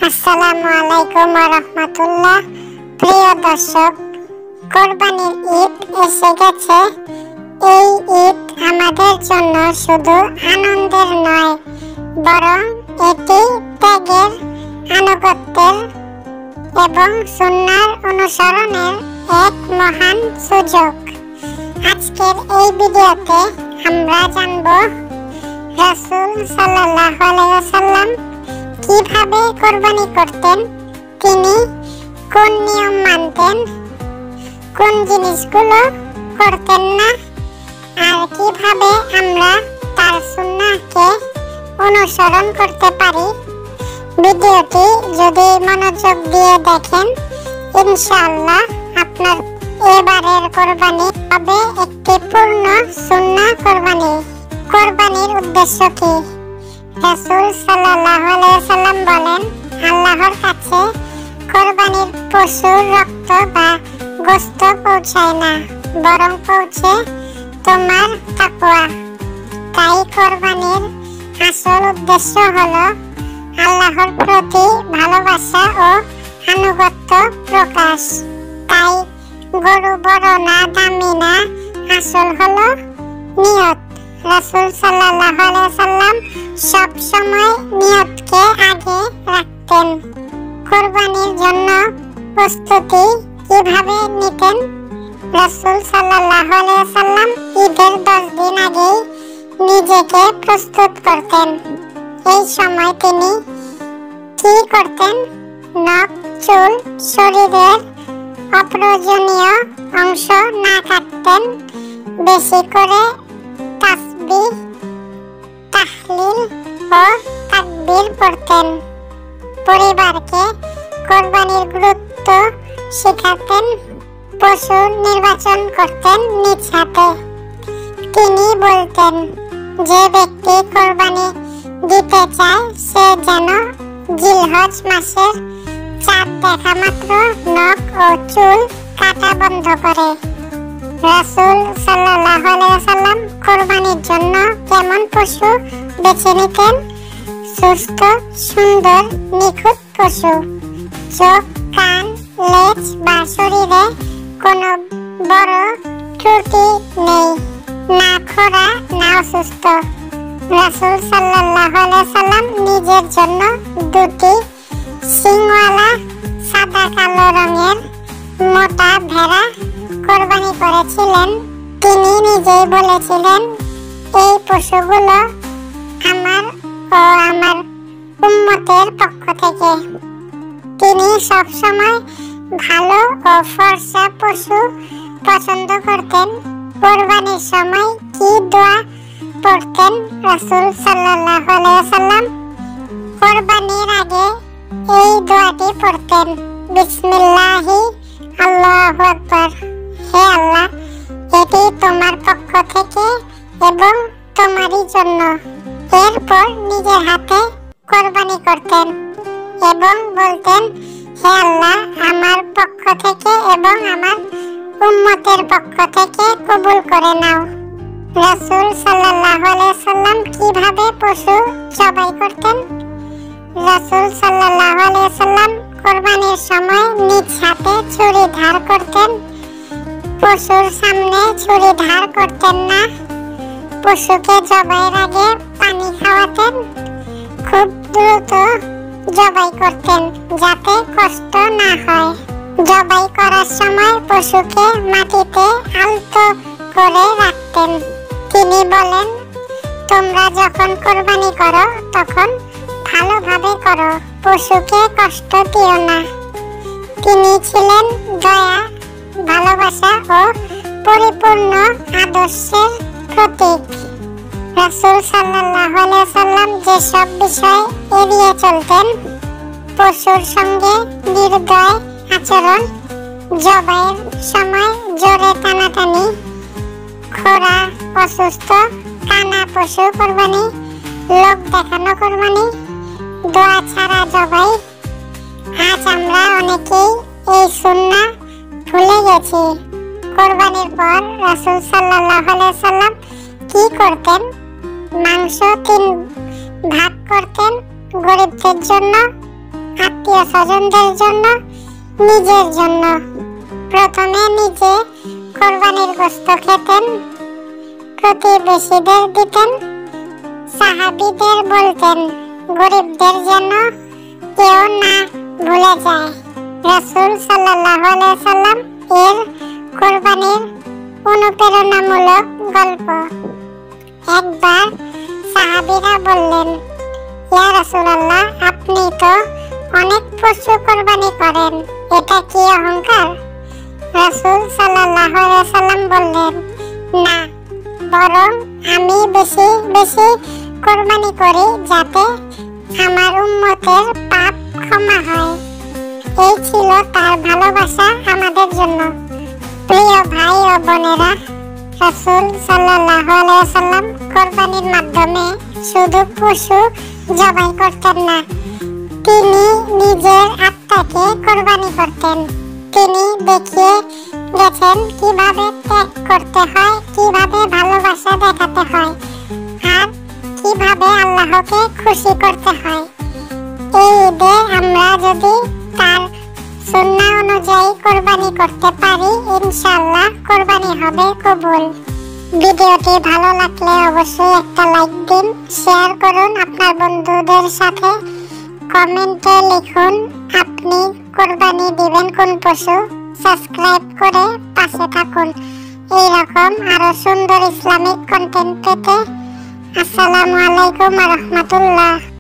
আসসালামু আলাইকুম ওয়া রাহমাতুল্লাহ। প্রিয় দর্শক, কোরবানির ঈদ এসে গেছে। এই ঈদ আমাদের জন্য শুধু আনন্দের নয়, বরং এটি ত্যাগের, আনুগত্যের এবং সুন্নাহর অনুসরণের এক মহান সুযোগ। আজকের এই ভিডিওতে আমরা জানব রাসূল সাল্লাল্লাহু আলাইহি ওয়াসাল্লাম কিভাবে কোরবানি করতেন, তিনি কোন নিয়ম মানতেন, কোন জিনিসগুলো করতেন না, আর কিভাবে আমরা তার সুন্নাহকে অনুসরণ করতে পারি। ভিডিওটি যদি মনোযোগ দিয়ে দেখেন, ইনশাআল্লাহ আপনার এবারের কোরবানি হবে একটি পূর্ণ সুন্নাহ কোরবানি। কোরবানির উদ্দেশ্য কি? রাসূল সাল্লাল্লাহু আলাইহি ওয়াসাল্লাম বলেন, আল্লাহর কাছে কোরবানির পশুর রক্ত বা গোশত পৌঁছায় না, বরং পৌঁছে তোমার তাকওয়া। তাই কোরবানির আসল উদ্দেশ্য হলো আল্লাহর প্রতি ভালোবাসা ও আনুগত্য প্রকাশ। তাই গরু বড় না দামি না, আসল হলো নিয়ত। রাসূল সাল্লাল্লাহু আলাইহি ওয়াসাল্লাম সব সময় নিয়তকে আগে রাখতেন। কোরবানির জন্য প্রস্তুতি কিভাবে নিতেন? রাসূল সাল্লাল্লাহু আলাইহি ওয়াসাল্লাম ঈদের 10 দিন আগেই নিজেকে প্রস্তুত করতেন। এই সময় তিনি কি করতেন? নখ, চুল, শরীরের অপ্রয়োজনীয় অংশ না কাটতেন, বেশি করে তাসবিহ, তাহলিল ও তাকবীর পড়তেন। পরিবারকে কোরবানির গুরুত্ব শেখাতেন, পশু নির্বাচন করতেন নিজ হাতে। তিনি বলতেন, যে ব্যক্তি কোরবানি দিতে চায় সে যেন জিলহজ মাসের চাঁদ দেখা মাত্র নখ ও চুল কাটা বন্ধ করে। রাসূল সাল্লাল্লাহু আলাইহি ওয়াসাল্লাম কোরবানির জন্য কেমন পশু বেছে নিতেন? সুস্থ, সুন্দর, নিখুঁত পশু। চোখ, কান, লেজ বা শরীরে কোনো বড় ত্রুটি নেই, না খোঁড়া না অসুস্থ। রাসূল সাল্লাল্লাহু আলাইহি ওয়াসাল্লাম নিজের জন্য দুটি শিংওয়ালা সাদা কালো রঙের মোটা ভেড়া কোরবানি করেছিলেন। তিনি নিজেই বলেছিলেন, এই পশুগুলো আমার ও আমার উম্মতের পক্ষ থেকে। তিনি সবসময় ভালো ও ফর্সা পশু পছন্দ করতেন। কোরবানির সময় কি দোয়া পড়তেন রাসূল সাল্লাল্লাহু আলাইহি ওয়াসাল্লাম? কোরবানির আগে এই দোয়াটি পড়তেন, বিসমিল্লাহি আল্লাহু আকবার। হে আল্লাহ, এটি তোমার পক্ষ থেকে এবং তোমারই জন্য। এরপর নিজের হাতে কোরবানি করতেন এবং বলতেন, হে আল্লাহ, আমার পক্ষ থেকে এবং আমার উম্মতের পক্ষ থেকে কবুল করে নাও। রাসূল সাল্লাল্লাহু আলাইহি ওয়াসাল্লাম কিভাবে পশু জবাই করতেন? রাসূল সাল্লাল্লাহু আলাইহি ওয়াসাল্লাম কোরবানির সময় নিজ হাতে ছুরি ধার করতেন। পশুর সামনে ছুরি ধার করতেন না। পশুকে জবাইয়ের আগে পানি খাওয়াতেন। খুব দ্রুত জবাই করতেন যাতে কষ্ট না হয়। জবাই করার সময় পশুকে মাটিতে আলতো করে রাখতেন। তিনি বলেন, তোমরা যখন কোরবানি করো তখন ভালোভাবে করো, পশুকে কষ্ট দিও না। তিনি ছিলেন দয়া, ভালোবাসা ও পরিপূর্ণ আদর্শের প্রতীক। রাসূল সাল্লাল্লাহু আলাইহি ওয়াসাল্লাম যেসব বিষয় এড়িয়ে চলতেন, পশুর সঙ্গে নির্দয় আচরণ, জবাইয়ের সময় জোরে টানাটানি, খোঁড়া, অসুস্থ, কানা পশু কোরবানি, লোক দেখানো কোরবানি, দোয়া ছাড়া জবাই। আজ আমরা অনেকেই এই সুন্নাহ ভুলে গেছি। কোরবানির পর রাসূল সাল্লাল্লাহু আলাইহি ওয়াসাল্লাম কি করতেন? মাংস 3 ভাগ করতেন, গরিবদের জন্য আত্মীয় স্বজনদের জন্য, নিজের জন্য। প্রথমে নিজে কোরবানির গোশত খেতেন, প্রতিবেশীদের দিতেন, সাহাবীদের বলতেন গরিবদের যেন কেউ না ভুলে যায়। রাসূল সাল্লাল্লাহু আলাইহি সাল্লাম এর কোরবানির অনুপ্রেরণামূলক গল্প। একবার সাহাবীরা বললেন, ইয়া রাসূলুল্লাহ, আপনি তো অনেক পশু কোরবানি করেন, এটা কি অহংকার? রাসূল সাল্লাল্লাহু আলাইহি সাল্লাম বললেন, না, বরং আমি বেশি বেশি কোরবানি করি যাতে আমার উম্মতের পাপ ক্ষমা হয়। এই ছিল তার ভালোবাসা আমাদের জন্য। প্রিয় ভাই ও বোনেরা, রাসূল সাল্লাল্লাহু আলাইহি সাল্লাম কোরবানির মাধ্যমে শুধু পশু জবাই করতেন না, তিনি নিজের আত্মাকে কোরবানি করতেন। তিনি দেখিয়ে গেছেন কিভাবে ত্যাগ করতে হয়, কিভাবে ভালোবাসা দেখাতে হয়, আর কিভাবে আল্লাহকে খুশি করতে হয়। এই ঈদে আমরা যদি তার সুন্নাহ অনুযায়ী কোরবানি করতে পারি, ইনশাআল্লাহ কোরবানি হবে কবুল। ভিডিওটি ভালো লাগলে অবশ্যই একটা লাইক দিন, শেয়ার করুন আপনার বন্ধুদের সাথে। কমেন্টে লিখুন আপনি কোরবানি দিবেন কোন পশু। সাবস্ক্রাইব করে পাশে থাকুন এইরকম আরো সুন্দর ইসলামিক কন্টেন্ট পেতে। আসসালামু আলাইকুম ওয়া রাহমাতুল্লাহ।